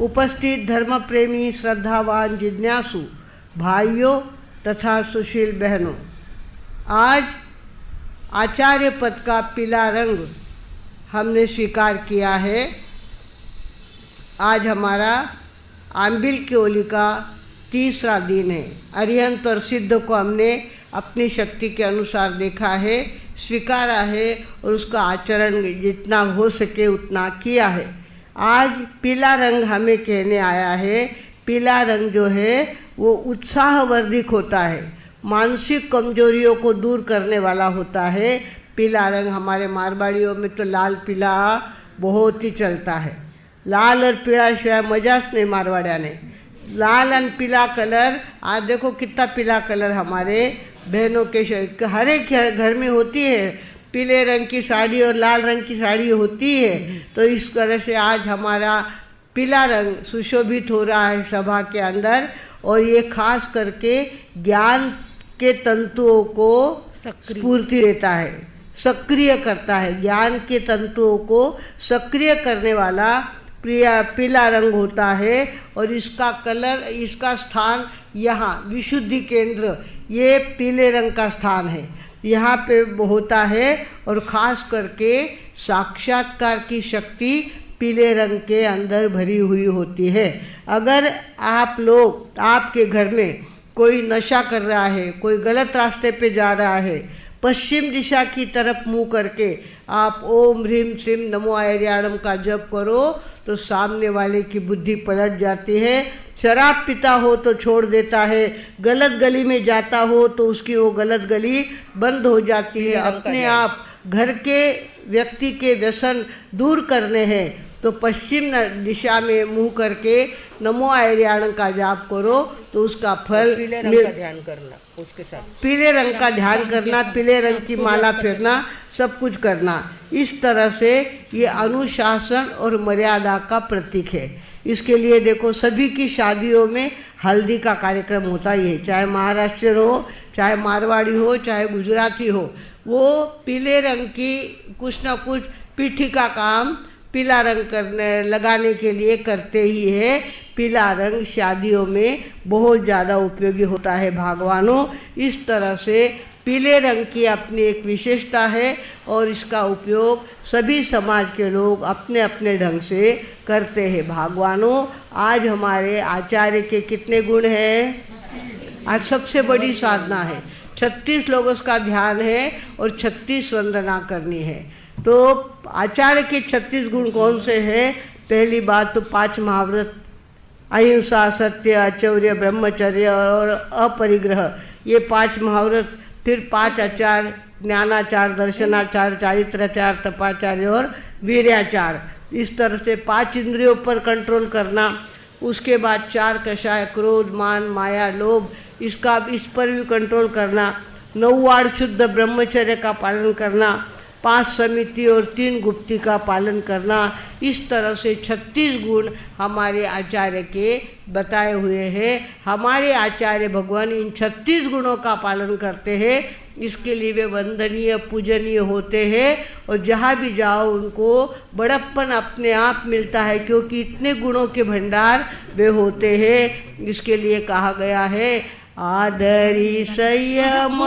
उपस्थित धर्म प्रेमी श्रद्धावान जिज्ञासु भाइयों तथा सुशील बहनों, आज आचार्य पद का पीला रंग हमने स्वीकार किया है। आज हमारा आंबिल की होली का तीसरा दिन है। अरिहंत और सिद्ध को हमने अपनी शक्ति के अनुसार देखा है, स्वीकारा है और उसका आचरण जितना हो सके उतना किया है। आज पीला रंग हमें कहने आया है। पीला रंग जो है वो उत्साहवर्धक होता है, मानसिक कमजोरियों को दूर करने वाला होता है। पीला रंग हमारे मारवाड़ियों में तो लाल पीला बहुत ही चलता है। लाल और पीला शिवाय मजाच नहीं मारवाड़िया ने। लाल और पीला कलर, आज देखो कितना पीला कलर हमारे बहनों के हर एक घर में होती है। पीले रंग की साड़ी और लाल रंग की साड़ी होती है। तो इस तरह से आज हमारा पीला रंग सुशोभित हो रहा है सभा के अंदर, और ये खास करके ज्ञान के तंतुओं को स्फूर्ति देता है, सक्रिय करता है। ज्ञान के तंतुओं को सक्रिय करने वाला पीला रंग होता है। और इसका कलर, इसका स्थान यहाँ विशुद्धि केंद्र, ये पीले रंग का स्थान है, यहाँ पे होता है। और ख़ास करके साक्षात्कार की शक्ति पीले रंग के अंदर भरी हुई होती है। अगर आप लोग, आपके घर में कोई नशा कर रहा है, कोई गलत रास्ते पे जा रहा है, पश्चिम दिशा की तरफ मुंह करके आप ओम ह्रीम श्रीम नमो आयर्याणम का जप करो तो सामने वाले की बुद्धि पलट जाती है। शराब पीता हो तो छोड़ देता है, गलत गली में जाता हो तो उसकी वो गलत गली बंद हो जाती है। अपने आप घर के व्यक्ति के व्यसन दूर करने हैं तो पश्चिम दिशा में मुंह करके नमो आयर्याणम का जाप करो तो उसका फल। पीले रंग का ध्यान करना, उसके साथ पीले रंग का ध्यान करना, पीले रंग की माला फेरना, सब कुछ करना। इस तरह से ये अनुशासन और मर्यादा का प्रतीक है। इसके लिए देखो सभी की शादियों में हल्दी का कार्यक्रम होता ही है, चाहे महाराष्ट्र हो, चाहे मारवाड़ी हो, चाहे गुजराती हो। वो पीले रंग की कुछ ना कुछ पीठी का काम पीला रंग करने लगाने के लिए करते ही है। पीला रंग शादियों में बहुत ज़्यादा उपयोगी होता है भगवानों। इस तरह से पीले रंग की अपनी एक विशेषता है और इसका उपयोग सभी समाज के लोग अपने अपने ढंग से करते हैं। भगवानों, आज हमारे आचार्य के कितने गुण हैं? आज सबसे बड़ी साधना है, 36 लोगों का ध्यान है और 36 वंदना करनी है। तो आचार्य के 36 गुण कौन से हैं? पहली बात तो 5 महाव्रत, अहिंसा, सत्य, आचौर्य, ब्रह्मचर्य और अपरिग्रह, ये 5 महाव्रत। फिर 5 आचार, ज्ञानाचार, दर्शनाचार, चारित्राचार, तपाचार्य और वीर्याचार। इस तरह से 5 इंद्रियों पर कंट्रोल करना। उसके बाद 4 कषाय, क्रोध, मान, माया, लोभ, इस पर भी कंट्रोल करना। 9 शुद्ध ब्रह्मचर्य का पालन करना। 5 समिति और 3 गुप्ती का पालन करना। इस तरह से 36 गुण हमारे आचार्य के बताए हुए हैं। हमारे आचार्य भगवान इन 36 गुणों का पालन करते हैं, इसके लिए वे वंदनीय, पूजनीय होते हैं। और जहाँ भी जाओ उनको बड़प्पन अपने आप मिलता है, क्योंकि इतने गुणों के भंडार वे होते हैं। इसके लिए कहा गया है आदरी संयम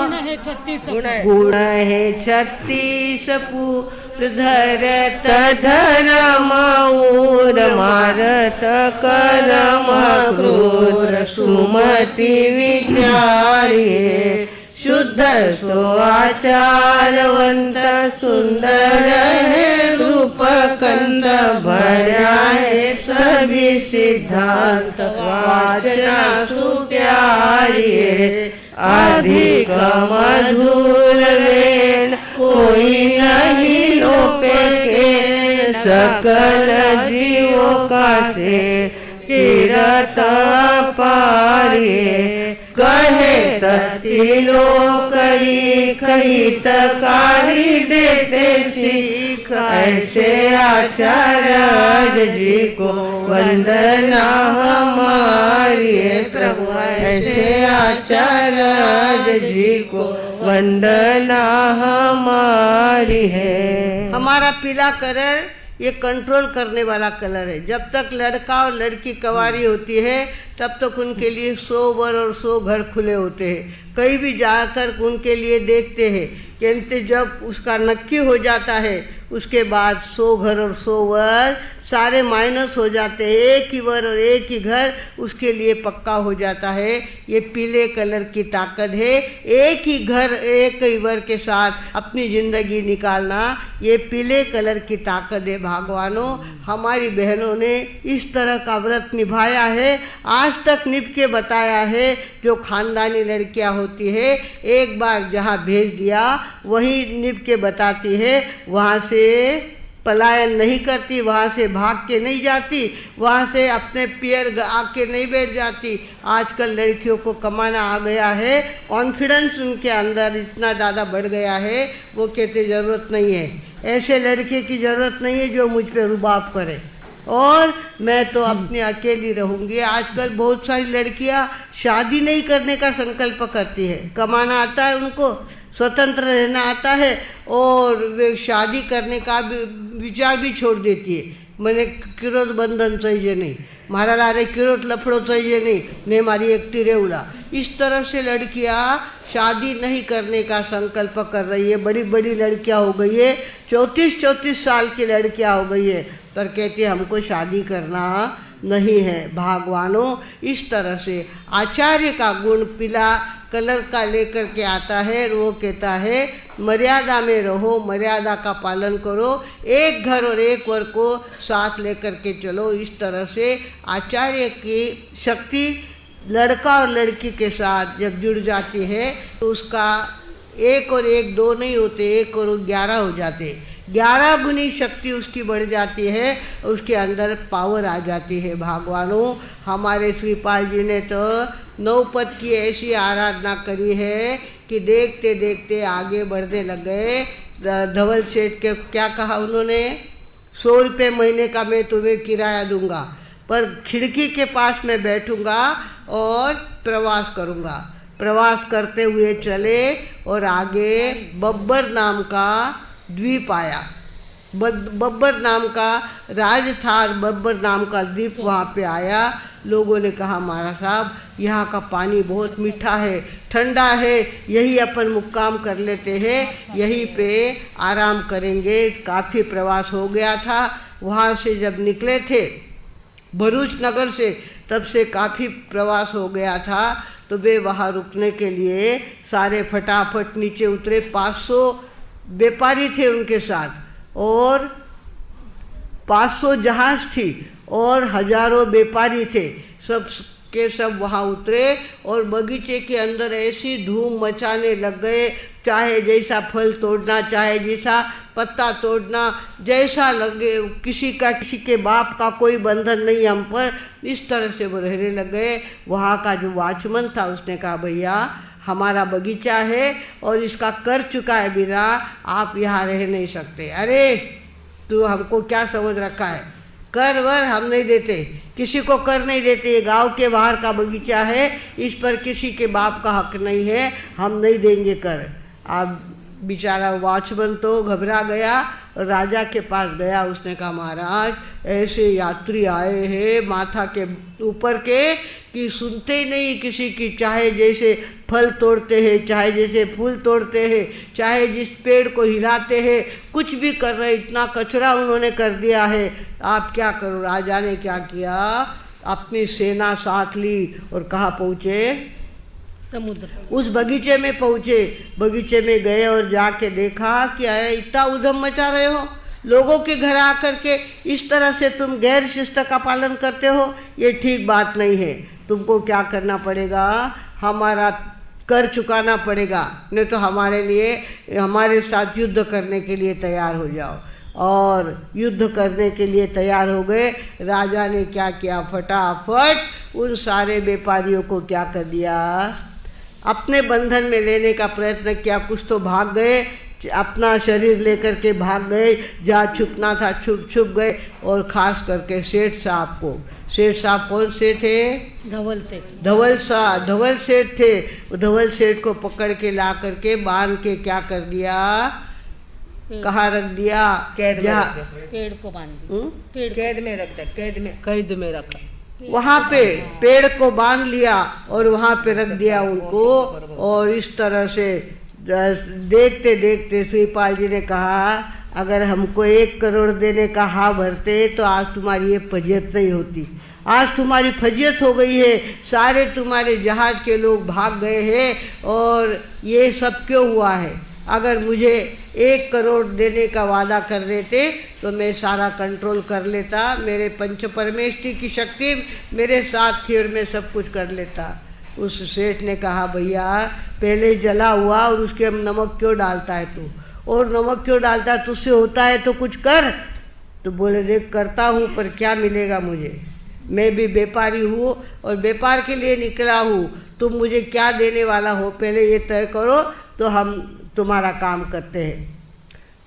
गुण है 36 पूर धरत धर्म ऊर मारत कर्म क्रूर सुमति विचारिये शुद्ध सो आचारवंत सुंदर है रूप कंद भरा है सभी सिद्धांत वाचना सुप्यारी है अधिक मधुर वेण कोई नहीं लोपे के सकल जीवों का से तीरथ पारिये कहे तत्लोकरी खहितकारी देते सीख ऐसे आचार्य जी को वंदना हमारी है प्रभु। ऐसे आचार्य जी को वंदना हमारी है। हमारा पीला कलर ये कंट्रोल करने वाला कलर है। जब तक लड़का और लड़की कंवारी होती है तब तक उनके लिए 100 वर और 100 घर खुले होते हैं। कहीं भी जाकर उनके लिए देखते हैं, किंतु जब उसका नक्की हो जाता है उसके बाद 100 घर और 100 वर सारे माइनस हो जाते हैं। एक ही वर और एक ही घर उसके लिए पक्का हो जाता है। ये पीले कलर की ताकत है। एक ही घर एक ही वर के साथ अपनी ज़िंदगी निकालना, ये पीले कलर की ताकत है। भगवानों, हमारी बहनों ने इस तरह का व्रत निभाया है, आज तक निभ के बताया है। जो खानदानी लड़कियां होती है, एक बार जहाँ भेज दिया वहीं निभ के बताती है, वहाँ से पलायन नहीं करती, वहाँ से भाग के नहीं जाती, वहाँ से अपने पैर आके नहीं बैठ जाती। आजकल लड़कियों को कमाना आ गया है, कॉन्फिडेंस उनके अंदर इतना ज़्यादा बढ़ गया है, वो कहते ज़रूरत नहीं है, ऐसे लड़के की ज़रूरत नहीं है जो मुझ पे रुबाब करे और मैं तो अपनी अकेली रहूँगी। आजकल बहुत सारी लड़कियाँ शादी नहीं करने का संकल्प करती है। कमाना आता है उनको, स्वतंत्र रहना आता है और वे शादी करने का विचार भी छोड़ देती है। मैंने किरोत बंधन चाहिए नहीं, मारा लारे किरोत लफड़ो चाहिए नहीं, ने मारी एकटी रेवड़ा। इस तरह से लड़कियां शादी नहीं करने का संकल्प कर रही है। बड़ी बड़ी लड़कियां हो गई है, 34-34 साल की लड़कियां हो गई है, पर कहती है हमको शादी करना नहीं है। भगवानों, इस तरह से आचार्य का गुण पीला कलर का लेकर के आता है। वो कहता है मर्यादा में रहो, मर्यादा का पालन करो, एक घर और एक वर को साथ लेकर के चलो। इस तरह से आचार्य की शक्ति लड़का और लड़की के साथ जब जुड़ जाती है तो उसका 1 और 1 2 नहीं होते, 1 और 11 हो जाते। 11 गुनी शक्ति उसकी बढ़ जाती है, उसके अंदर पावर आ जाती है। भगवानों, हमारे श्रीपाल जी ने तो 9 पद की ऐसी आराधना करी है कि देखते देखते आगे बढ़ने लग गए। धवल सेठ के क्या कहा उन्होंने, 100 रुपये महीने का मैं तुम्हें किराया दूंगा, पर खिड़की के पास मैं बैठूंगा और प्रवास करूंगा। प्रवास करते हुए चले और आगे बब्बर नाम का द्वीप आया। बब्बर नाम का राज था, बब्बर नाम का द्वीप वहाँ पे आया। लोगों ने कहा महाराज साहब, यहाँ का पानी बहुत मीठा है, ठंडा है, यही अपन मुक्काम कर लेते हैं, यहीं पे आराम करेंगे। काफ़ी प्रवास हो गया था। वहाँ से जब निकले थे भरूच नगर से, तब से काफ़ी प्रवास हो गया था, तो वे वहाँ रुकने के लिए सारे फटाफट नीचे उतरे। 500 व्यापारी थे उनके साथ और 500 जहाज थी और हजारों व्यापारी थे, सब के सब वहाँ उतरे और बगीचे के अंदर ऐसी धूम मचाने लग गए। चाहे जैसा फल तोड़ना, चाहे जैसा पत्ता तोड़ना, जैसा लगे, किसी के बाप का कोई बंधन नहीं हम पर, इस तरह से वो रहने लग गए। वहाँ का जो वॉचमैन था उसने कहा भैया हमारा बगीचा है और इसका कर चुका है बिना आप यहाँ रह नहीं सकते। अरे तू हमको क्या समझ रखा है, कर वर हम नहीं देते, किसी को कर नहीं देते, ये गांव के बाहर का बगीचा है, इस पर किसी के बाप का हक नहीं है, हम नहीं देंगे कर। अब बेचारा वॉचमैन तो घबरा गया और राजा के पास गया। उसने कहा महाराज ऐसे यात्री आए हैं माथा के ऊपर के कि सुनते ही नहीं किसी की, चाहे जैसे फल तोड़ते हैं, चाहे जैसे फूल तोड़ते हैं, चाहे जिस पेड़ को हिलाते हैं, कुछ भी कर रहे, इतना कचरा उन्होंने कर दिया है, आप क्या करो। राजा ने क्या किया, अपनी सेना साथ ली और कहाँ पहुँचे, समुद्र, उस बगीचे में पहुँचे। बगीचे में गए और जाके देखा कि अरे इतना उधम मचा रहे हो, लोगों के घर आकर के इस तरह से तुम गैर शिष्ट का पालन करते हो, ये ठीक बात नहीं है। तुमको क्या करना पड़ेगा, हमारा कर चुकाना पड़ेगा, नहीं तो हमारे लिए, हमारे साथ युद्ध करने के लिए तैयार हो जाओ। और युद्ध करने के लिए तैयार हो गए। राजा ने क्या किया, फटाफट उन सारे व्यापारियों को क्या कर दिया, अपने बंधन में लेने का प्रयत्न किया। कुछ तो भाग गए, अपना शरीर लेकर के भाग गए, जहाँ छुपना था छुप गए। और ख़ास करके सेठ साहब को, सेठ साहब कौन से थे, धवल सेठ, धवल सेठ थे। धवल सेठ को पकड़ के ला करके बांध के क्या कर दिया, कहाँ रख दिया? कैद में जहाँ रख दिया। पेड़ को बांध दिया। पेड़ कैद में रख दिया, कैद में रखा। वहाँ पे पेड़ को बांध लिया और वहाँ पे रख दिया उनको। और इस तरह से देखते देखते श्रीपाल जी ने कहा, अगर हमको 1 करोड़ देने का हा भरते तो आज तुम्हारी ये फजियत नहीं होती। आज तुम्हारी फजियत हो गई है, सारे तुम्हारे जहाज के लोग भाग गए हैं और ये सब क्यों हुआ है? अगर मुझे 1 करोड़ देने का वादा कर लेते तो मैं सारा कंट्रोल कर लेता, मेरे पंच परमेष्ठी की शक्ति मेरे साथ थी और मैं सब कुछ कर लेता। उस सेठ ने कहा, भैया पहले जला हुआ और उसके नमक क्यों डालता है तू? और नमक क्यों डालता है? तुझसे होता है तो कुछ कर। तो बोले, देख करता हूँ पर क्या मिलेगा मुझे? मैं भी व्यापारी हूँ और व्यापार के लिए निकला हूँ। तुम मुझे क्या देने वाला हो पहले ये तय करो तो हम तुम्हारा काम करते हैं।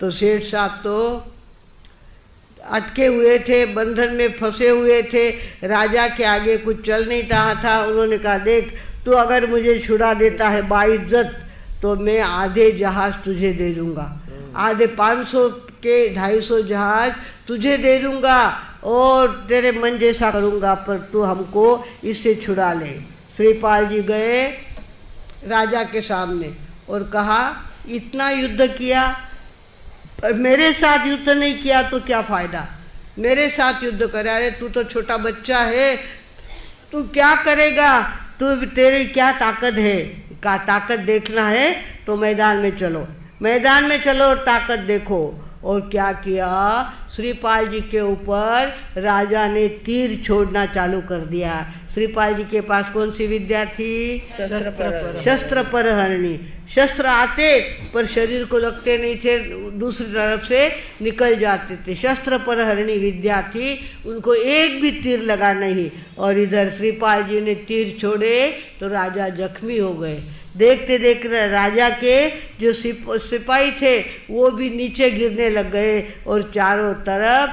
तो सेठ साहब तो अटके हुए थे, बंधन में फंसे हुए थे, राजा के आगे कुछ चल नहीं रहा था। उन्होंने कहा, देख तू अगर मुझे छुड़ा देता है बाइज्जत तो मैं आधे जहाज तुझे दे दूंगा, आधे 500 के 250 जहाज तुझे दे दूंगा और तेरे मन जैसा करूंगा, पर तू हमको इससे छुड़ा ले। श्रीपाल जी गए राजा के सामने और कहा, इतना युद्ध किया पर मेरे साथ युद्ध नहीं किया तो क्या फ़ायदा? मेरे साथ युद्ध करे। अरे तू तो छोटा बच्चा है, तू क्या करेगा? तू तेरी क्या ताकत है? का ताकत देखना है तो मैदान में चलो, मैदान में चलो और ताकत देखो। और क्या किया? श्रीपाल जी के ऊपर राजा ने तीर छोड़ना चालू कर दिया। श्रीपाल जी के पास कौन सी विद्या थी? शस्त्र परहरणी। शस्त्र आते पर शरीर को लगते नहीं थे, दूसरी तरफ से निकल जाते थे। शस्त्र परहरणी विद्या थी, उनको एक भी तीर लगा नहीं। और इधर श्रीपाल जी ने तीर छोड़े तो राजा जख्मी हो गए। देखते देखते राजा के जो सिपाही थे वो भी नीचे गिरने लग गए और चारों तरफ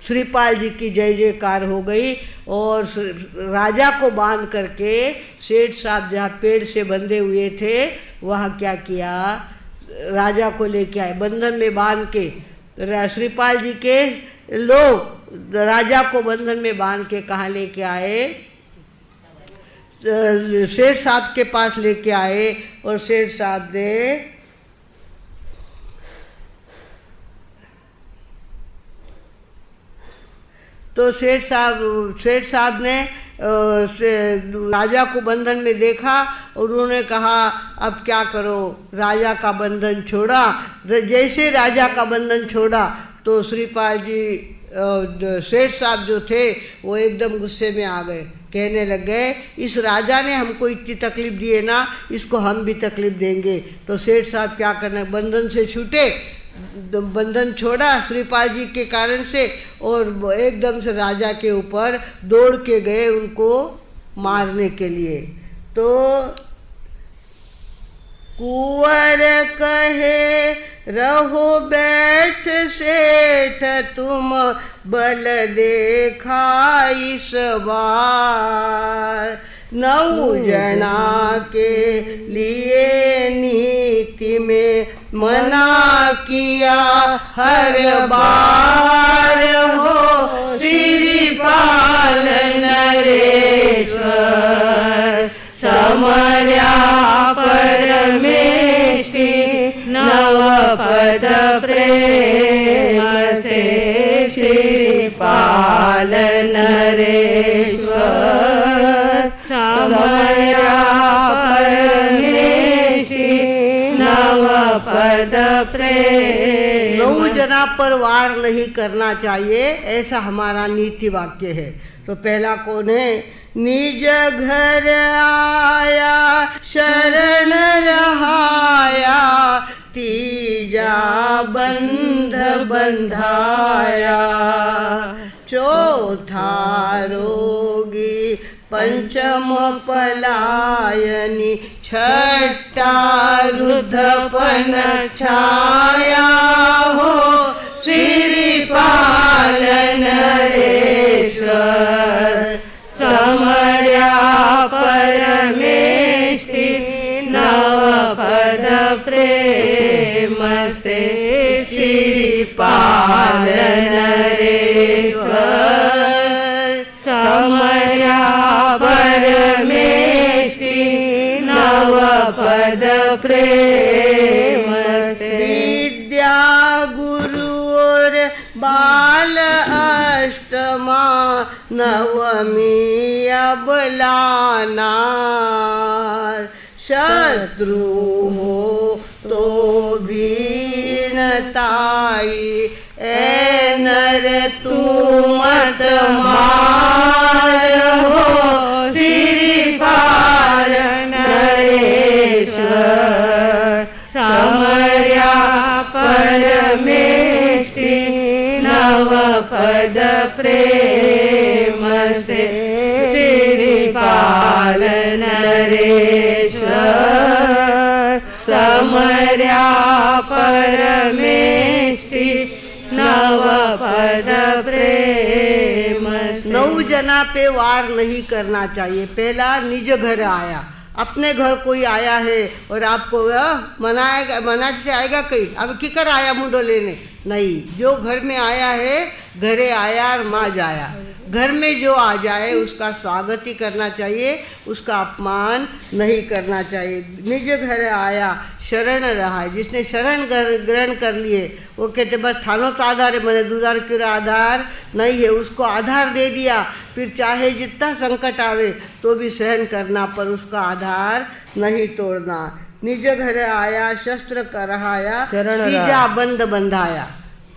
श्रीपाल जी की जय जयकार हो गई। और राजा को बांध करके सेठ साहब जहाँ पेड़ से बंधे हुए थे वहाँ क्या किया? राजा को लेके आए, बंधन में बांध के। श्रीपाल जी के लोग राजा को बंधन में बांध के कहाँ लेके आए? सेठ साहब के पास लेके आए। और सेठ साहब ने तो सेठ साहब ने राजा को बंधन में देखा और उन्होंने कहा, अब क्या करो? राजा का बंधन छोड़ा। जैसे राजा का बंधन छोड़ा तो श्रीपाल जी सेठ साहब जो थे वो एकदम गुस्से में आ गए। कहने लग गए, इस राजा ने हमको इतनी तकलीफ दी है ना, इसको हम भी तकलीफ देंगे। तो सेठ साहब क्या करना, बंधन से छूटे, बंधन छोड़ा श्रीपाल जी के कारण से और एकदम से राजा के ऊपर दौड़ के गए उनको मारने के लिए। तो कुंवर कहे, रहो बैठ सेठ तुम बल देखा इस बार। 9 जना के लिए नीति में मना किया हर बार हो श्रीपाल नरेश्वर। समर्या परमेष्टि नवपद प्रेम से श्रीपाल नरेश्वर। समर्या परमेष्टि नवपद प्रेम। 9 जना पर वार नहीं करना चाहिए, ऐसा हमारा नीति वाक्य है। तो पहला कौन है? निज घर आया शरण रहाया, तीजा बंध बंधाया। चौथा रोगी पंचम पलायनी, छठा रुद्धपन छाया हो श्रीपाल नरेश्वर। समर्या परमेष्टि नवपद प्रेम से श्रीपाल नरेश्वर समया परमेष्टि नवपद प्रेम विद्या गुरु और बाल अष्टमा नवमी अबलानार शत्रु हो तो भीनताई ए नर तू मत मार हो श्रीपाल नरेश्वर समया परमेष्टि नवपद प्रेम से श्रीपाल नरेश्वर समया परमेष्टि नवपद प्रेम से। 9 जना पे वार नहीं करना चाहिए। पहला निज घर आया, अपने घर कोई आया है और आपको मनाएगा, मना से आएगा कहीं, अब किकर आया मुंडो लेने नहीं। जो घर में आया है घरे आया और माँ जाया। घर में जो आ जाए उसका स्वागत ही करना चाहिए, उसका अपमान नहीं करना चाहिए। निज घर आया शरण रहा है, जिसने शरण ग्रहण कर लिए वो कहते बस थानो तो आधार है, मैंने दूसरा क्यों आधार नहीं है, उसको आधार दे दिया। फिर चाहे जितना संकट आवे तो भी सहन करना, पर उसका आधार नहीं तोड़ना। निज घर आया शस्त्र करहाया तीजा बंध बंधाया,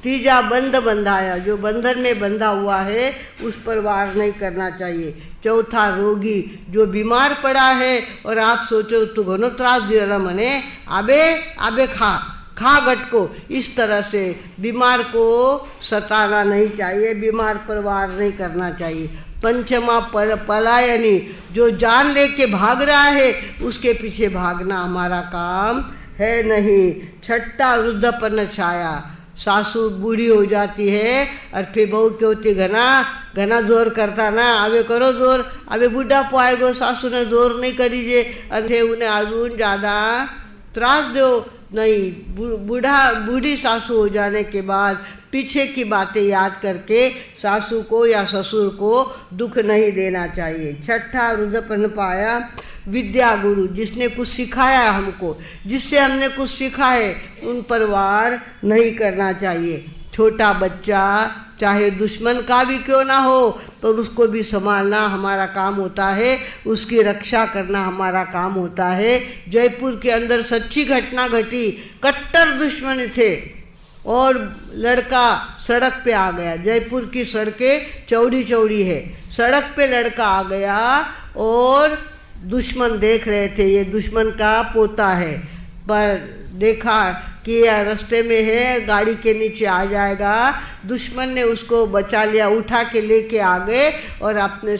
तीजा बंध बंधाया, जो बंधन में बंधा हुआ है उस पर वार नहीं करना चाहिए। चौथा रोगी, जो बीमार पड़ा है और आप सोचो तू घनो त्रास दिया मने, आबे आबे खा खा गटको, इस तरह से बीमार को सताना नहीं चाहिए, बीमार पर वार नहीं करना चाहिए। पंचमा पलायनी, जो जान लेके भाग रहा है उसके पीछे भागना हमारा काम है नहीं। छठा वृद्धपन छाया, सासू बूढ़ी हो जाती है और फिर बहू क्या होती घना घना जोर करता ना, अबे करो जोर, अबे बूढ़ा पाएगो, सासू ने जोर नहीं करीजे अरे उन्हें अजून ज़्यादा त्रास दो नहीं। बूढ़ी सासू हो जाने के बाद पीछे की बातें याद करके सासू को या ससुर को दुख नहीं देना चाहिए। छठा वृद्धपन पाया विद्या गुरु, जिसने कुछ सिखाया हमको, जिससे हमने कुछ सीखा है उन पर वार नहीं करना चाहिए। छोटा बच्चा चाहे दुश्मन का भी क्यों ना हो तो उसको भी संभालना हमारा काम होता है, उसकी रक्षा करना हमारा काम होता है। जयपुर के अंदर सच्ची घटना घटी, कट्टर दुश्मन थे और लड़का सड़क पे आ गया। जयपुर की सड़कें चौड़ी चौड़ी है, सड़क पे लड़का आ गया और दुश्मन देख रहे थे ये दुश्मन का पोता है, पर देखा कि रास्ते में है, गाड़ी के नीचे आ जाएगा। दुश्मन ने उसको बचा लिया, उठा के लेके आ गए और अपने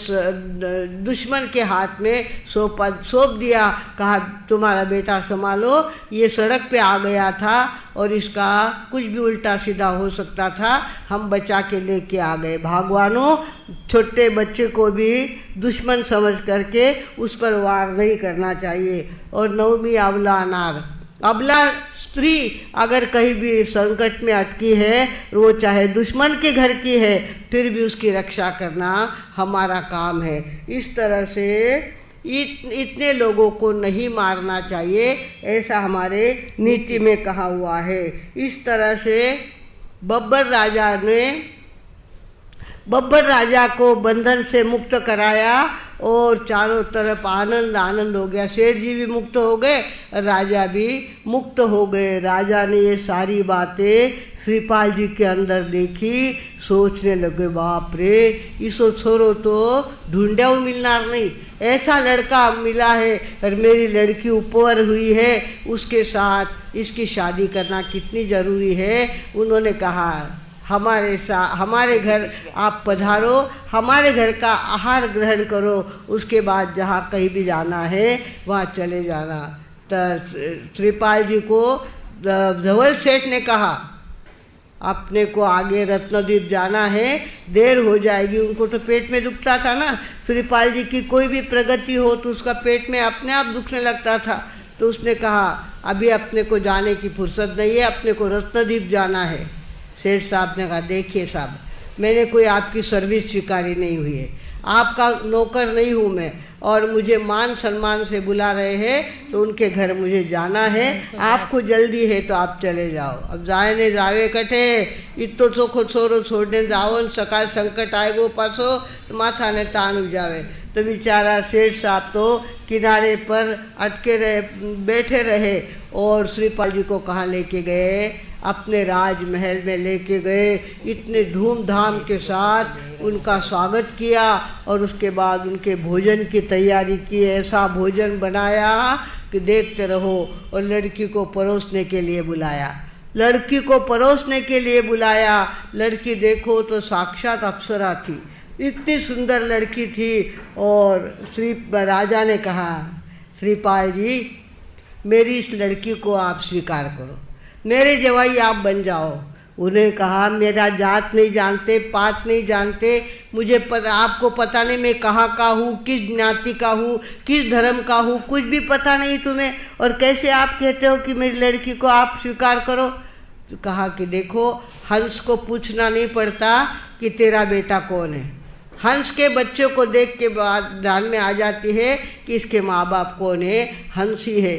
दुश्मन के हाथ में सौंप दिया, कहा तुम्हारा बेटा संभालो, ये सड़क पे आ गया था और इसका कुछ भी उल्टा सीधा हो सकता था, हम बचा के लेके आ गए। भगवानों, छोटे बच्चे को भी दुश्मन समझ करके उस पर वार नहीं करना चाहिए। और नवमी अबला अनार, अबला स्त्री अगर कहीं भी संकट में अटकी है, वो चाहे दुश्मन के घर की है, फिर भी उसकी रक्षा करना हमारा काम है। इस तरह से इतने लोगों को नहीं मारना चाहिए, ऐसा हमारे नीति में कहा हुआ है। इस तरह से बब्बर राजा को बंधन से मुक्त कराया और चारों तरफ आनंद आनंद हो गया। सेठ जी भी मुक्त हो गए, राजा भी मुक्त हो गए। राजा ने ये सारी बातें श्रीपाल जी के अंदर देखी, सोचने लगे बाप रे, इसो छोरो तो ढूंढा मिलना नहीं, ऐसा लड़का मिला है और मेरी लड़की ऊपर हुई है, उसके साथ इसकी शादी करना कितनी ज़रूरी है। उन्होंने कहा हमारे घर आप पधारो, हमारे घर का आहार ग्रहण करो, उसके बाद जहाँ कहीं भी जाना है वहाँ चले जाना। तो श्रीपाल जी को धवल सेठ ने कहा अपने को आगे रत्नद्वीप जाना है, देर हो जाएगी। उनको तो पेट में दुखता था ना, श्रीपाल जी की कोई भी प्रगति हो तो उसका पेट में अपने आप दुखने लगता था। तो उसने कहा अभी अपने को जाने की फुर्सत नहीं है, अपने को रत्नद्वीप जाना है। सेठ साहब ने कहा, देखिए साहब, मैंने कोई आपकी सर्विस स्वीकारी नहीं हुई है, आपका नौकर नहीं हूँ मैं, और मुझे मान सम्मान से बुला रहे हैं तो उनके घर मुझे जाना है, आपको जल्दी है तो आप चले जाओ। अब जाए ने जावे कटे, इतो चोखो छोरो छोड़ने जाओ, सकाल संकट आएगो पासो तो माथा ने तान उजावे। तो बेचारा सेठ साहब तो किनारे पर अटके रहे, बैठे रहे, और श्रीपाल जी को कहाँ लेके गए, अपने राजमहल में लेके गए, इतने धूमधाम के साथ उनका स्वागत किया, और उसके बाद उनके भोजन की तैयारी की। ऐसा भोजन बनाया कि देखते रहो, और लड़की को परोसने के लिए बुलाया, लड़की को परोसने के लिए बुलाया। लड़की देखो तो साक्षात अप्सरा थी, इतनी सुंदर लड़की थी। और श्री राजा ने कहा, श्रीपाल जी, मेरी इस लड़की को आप स्वीकार करो, मेरे जवाई आप बन जाओ। उन्हें कहा, मेरा जात नहीं जानते, पात नहीं जानते, मुझे आपको पता नहीं मैं कहाँ का हूँ, किस ज्ञाति का हूँ, किस धर्म का हूँ, कुछ भी पता नहीं तुम्हें, और कैसे आप कहते हो कि मेरी लड़की को आप स्वीकार करो। तो कहा कि देखो, हंस को पूछना नहीं पड़ता कि तेरा बेटा कौन है, हंस के बच्चों को देख के बाद ध्यान में आ जाती है कि इसके माँ बाप कौन है, हंस ही है।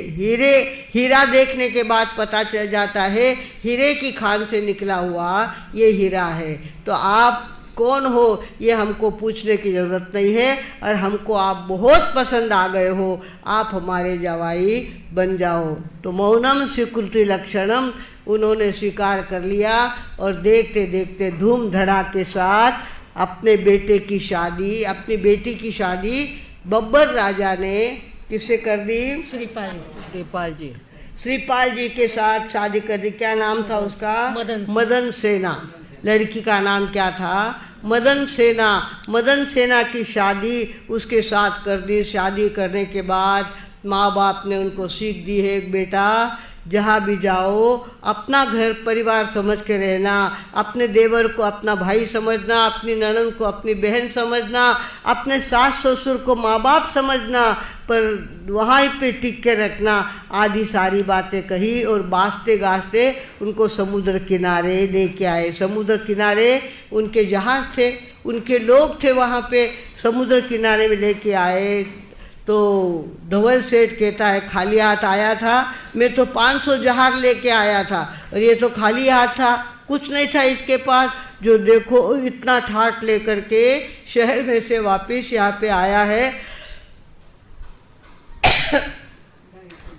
हीरा देखने के बाद पता चल जाता है, हीरे की खान से निकला हुआ ये हीरा है। तो आप कौन हो ये हमको पूछने की ज़रूरत नहीं है, और हमको आप बहुत पसंद आ गए हो, आप हमारे जवाई बन जाओ। तो मौनम स्वीकृति लक्षणम, उन्होंने स्वीकार कर लिया, और देखते देखते धूम धड़ाके के साथ अपने बेटे की शादी, अपनी बेटी की शादी बब्बर राजा ने किससे कर दी, श्रीपाल जी, श्रीपाल जी के साथ शादी कर दी। क्या नाम था उसका, मदन सेना। लड़की का नाम क्या था, मदन सेना। मदन सेना की शादी उसके साथ कर दी। शादी करने के बाद माँ बाप ने उनको सीख दी है, बेटा जहाँ भी जाओ अपना घर परिवार समझ के रहना, अपने देवर को अपना भाई समझना, अपनी ननद को अपनी बहन समझना, अपने सास ससुर को माँ बाप समझना, पर वहाँ पे टिक के रखना। आदि सारी बातें कही, और बाँचते गाजते उनको समुद्र किनारे लेके आए। समुद्र किनारे उनके जहाज़ थे, उनके लोग थे, वहाँ पे समुद्र किनारे में लेके आए। तो धवल सेठ कहता है, खाली हाथ आया था, मैं तो 500 जहाज लेके आया था, और ये तो खाली हाथ था, कुछ नहीं था इसके पास। जो देखो इतना ठाट लेकर के शहर में से वापस यहाँ पे आया है,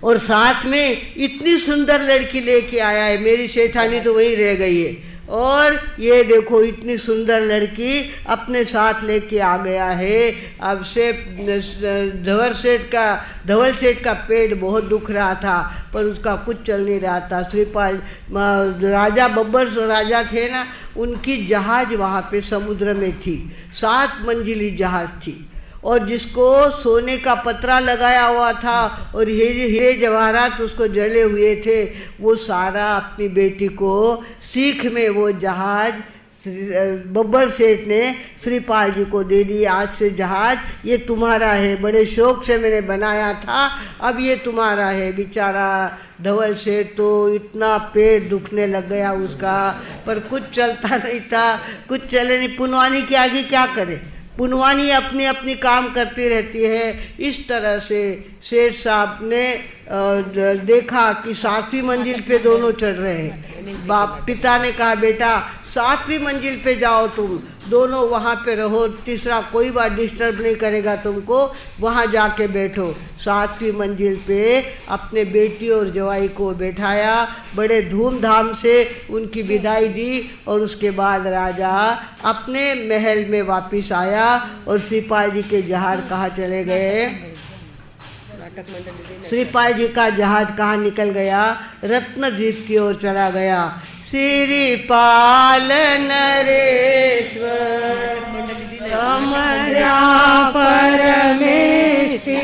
और साथ में इतनी सुंदर लड़की लेके आया है। मेरी सेठानी तो वहीं रह गई है, और ये देखो इतनी सुंदर लड़की अपने साथ लेके आ गया है। अब से धवल सेठ का पेट बहुत दुख रहा था, पर उसका कुछ चल नहीं रहा था। श्रीपाल राजा बब्बर राजा थे ना, उनकी जहाज वहाँ पे समुद्र में थी, 7 मंजिली जहाज थी, और जिसको सोने का पतरा लगाया हुआ था और हीरे जवाहरात उसको जड़े हुए थे, वो सारा अपनी बेटी को सीख में वो जहाज बब्बर सेठ ने श्रीपाल जी को दे दी। आज से जहाज ये तुम्हारा है, बड़े शौक से मैंने बनाया था, अब ये तुम्हारा है। बेचारा धवल सेठ तो इतना पेट दुखने लग गया उसका, पर कुछ चलता नहीं था, कुछ चले नहीं। पुनवानी के आगे क्या करे, पुनवानी अपनी अपनी काम करती रहती है। इस तरह से सेठ साहब ने देखा कि 7वीं मंजिल पे दोनों चढ़ रहे हैं। पिता ने कहा, बेटा 7वीं मंजिल पे जाओ, तुम दोनों वहाँ पे रहो, तीसरा कोई बात डिस्टर्ब नहीं करेगा तुमको, वहाँ जाके बैठो। 7वीं मंजिल पे अपने बेटी और जवाई को बैठाया, बड़े धूमधाम से उनकी विदाई दी, और उसके बाद राजा अपने महल में वापस आया। और श्रीपाल जी के जहाज कहाँ चले गए, श्रीपाल जी का जहाज कहाँ निकल गया, रत्नद्वीप की ओर चला गया। श्रीपाल नरेश्वर समर्या परमेष्टि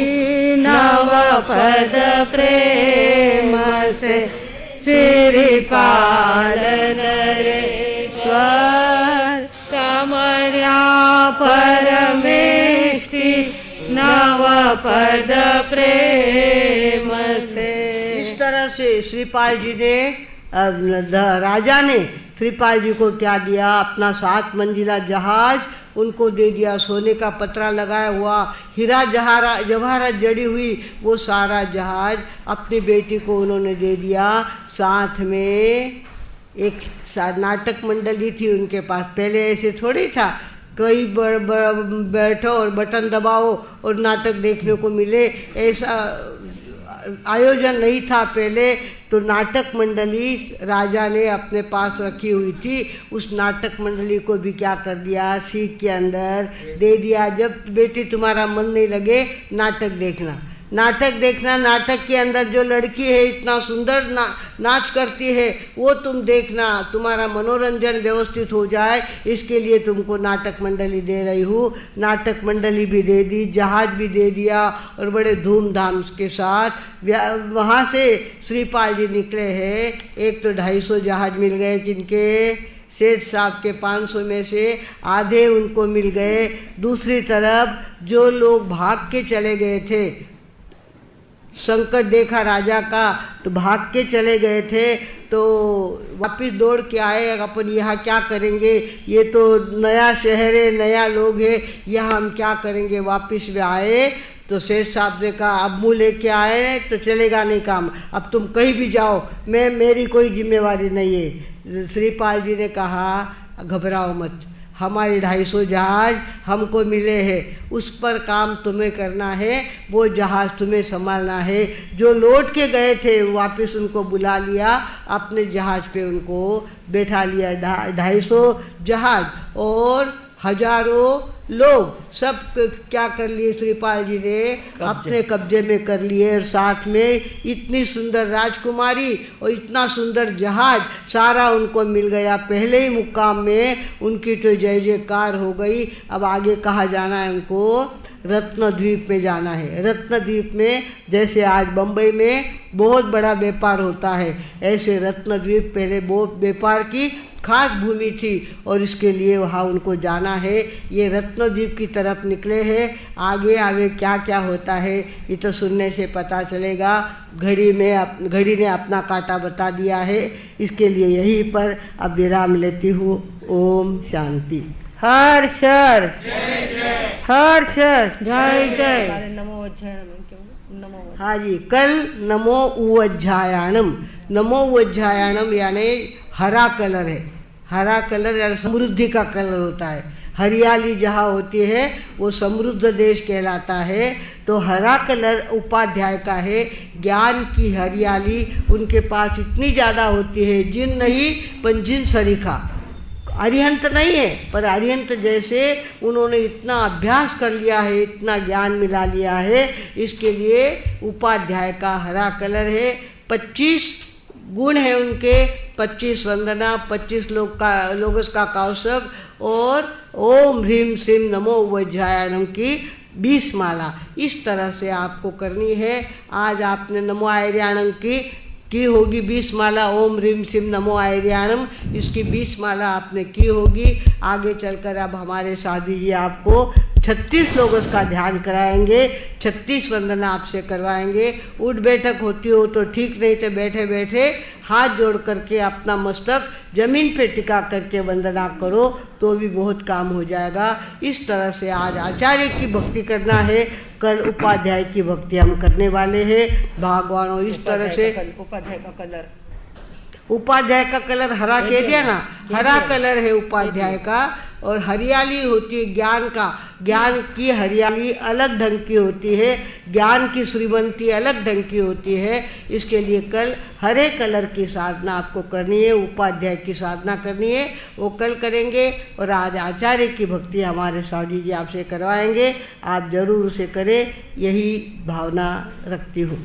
नव पद प्रेम से, श्रीपाल नरेश्वर समर्या परमेष्टि नव पद प्रेम से। इस तरह से श्रीपाल जी ने राजा ने श्रीपाल जी को क्या दिया, अपना 7 मंजिला जहाज उनको दे दिया, सोने का पतरा लगाया हुआ, हीरा जवाहरात जड़ी हुई वो सारा जहाज अपनी बेटी को उन्होंने दे दिया। साथ में एक नाटक मंडली थी उनके पास। पहले ऐसे थोड़ी था कोई बैठो और बटन दबाओ और नाटक देखने को मिले, ऐसा आयोजन नहीं था पहले। तो नाटक मंडली राजा ने अपने पास रखी हुई थी। उस नाटक मंडली को भी क्या कर दिया, सीख के अंदर दे दिया। जब बेटी तुम्हारा मन नहीं लगे नाटक देखना, नाटक देखना, नाटक के अंदर जो लड़की है इतना सुंदर नाच करती है वो तुम देखना, तुम्हारा मनोरंजन व्यवस्थित हो जाए, इसके लिए तुमको नाटक मंडली दे रही हूँ। नाटक मंडली भी दे दी, जहाज भी दे दिया और बड़े धूमधाम के साथ वहाँ से श्रीपाल जी निकले हैं। एक तो 250 जहाज मिल गए जिनके सेठ साहब के 500 में से आधे उनको मिल गए। दूसरी तरफ जो लोग भाग के चले गए थे, संकट देखा राजा का तो भाग के चले गए थे, तो वापस दौड़ के आए, अपन यहाँ क्या करेंगे, ये तो नया शहर है, नया लोग है, यहाँ हम क्या करेंगे। वापस वे आए तो सेठ साहब ने कहा अब मुँह लेके आए तो चलेगा नहीं काम, अब तुम कहीं भी जाओ, मेरी कोई जिम्मेवारी नहीं है। श्रीपाल जी ने कहा घबराओ मत, हमारे 250 जहाज हमको मिले हैं, उस पर काम तुम्हें करना है, वो जहाज तुम्हें संभालना है। जो लौट के गए थे वापस उनको बुला लिया, अपने जहाज पे उनको बैठा लिया। 250 जहाज और हजारों लोग सब क्या कर लिए, श्रीपाल जी ने अपने कब्जे में कर लिए। और साथ में इतनी सुंदर राजकुमारी और इतना सुंदर जहाज सारा उनको मिल गया। पहले ही मुकाम में उनकी तो जय जयकार हो गई। अब आगे कहाँ जाना है उनको, रत्नद्वीप में जाना है। रत्नद्वीप में जैसे आज बम्बई में बहुत बड़ा व्यापार होता है, ऐसे रत्नद्वीप पहले बहुत व्यापार की खास भूमि थी और इसके लिए वहाँ उनको जाना है। ये रत्नद्वीप की तरफ निकले हैं। आगे आगे क्या क्या होता है ये तो सुनने से पता चलेगा। घड़ी ने अपना कांटा बता दिया है, इसके लिए यहीं पर अब विराम लेती हूँ। ओम शांति। हर शर हर शर जय जय। नमो अध्यायनम, नमो। हाँ जी, कल नमो उवज्झायाणम। नमो उवज्झायाणम यानी हरा कलर है। हरा कलर यानी समृद्धि का कलर होता है। हरियाली जहाँ होती है वो समृद्ध देश कहलाता है। तो हरा कलर उपाध्याय का है। ज्ञान की हरियाली उनके पास इतनी ज़्यादा होती है, जिन नहीं पर जिन सरीखा। अरिहंत नहीं है पर अरिहंत जैसे उन्होंने इतना अभ्यास कर लिया है, इतना ज्ञान मिला लिया है, इसके लिए उपाध्याय का हरा कलर है। 25 गुण है उनके, 25 वंदना, 25 लोगस का कौशक और ओम ह्रीम श्रीम नमो उवज्झायाणम की 20 माला इस तरह से आपको करनी है। आज आपने नमो आयर्याणम की होगी 20 माला। ओम ह्रीम श्रीम नमो आयर्याणम इसकी 20 माला आपने की होगी। आगे चलकर अब हमारे साधु जी आपको 36 लोगों का ध्यान कराएंगे, 36 वंदना आपसे करवाएंगे। उठ बैठक होती हो तो ठीक, नहीं तो बैठे बैठे हाथ जोड़ करके अपना मस्तक जमीन पे टिका करके वंदना करो तो भी बहुत काम हो जाएगा। इस तरह से आज आचार्य की भक्ति करना है, कल उपाध्याय की भक्ति हम करने वाले हैं। भगवानों इस तरह से उपाध्याय का कलर हरा कह दिया ना, हरा कलर है उपाध्याय का। और हरियाली होती है ज्ञान का, ज्ञान की हरियाली अलग ढंग की होती है, ज्ञान की श्रीमंती अलग ढंग की होती है। इसके लिए कल हरे कलर की साधना आपको करनी है, उपाध्याय की साधना करनी है, वो कल करेंगे। और आज आचार्य की भक्ति हमारे साधु जी आपसे करवाएंगे, आप जरूर उसे करें, यही भावना रखती हूँ।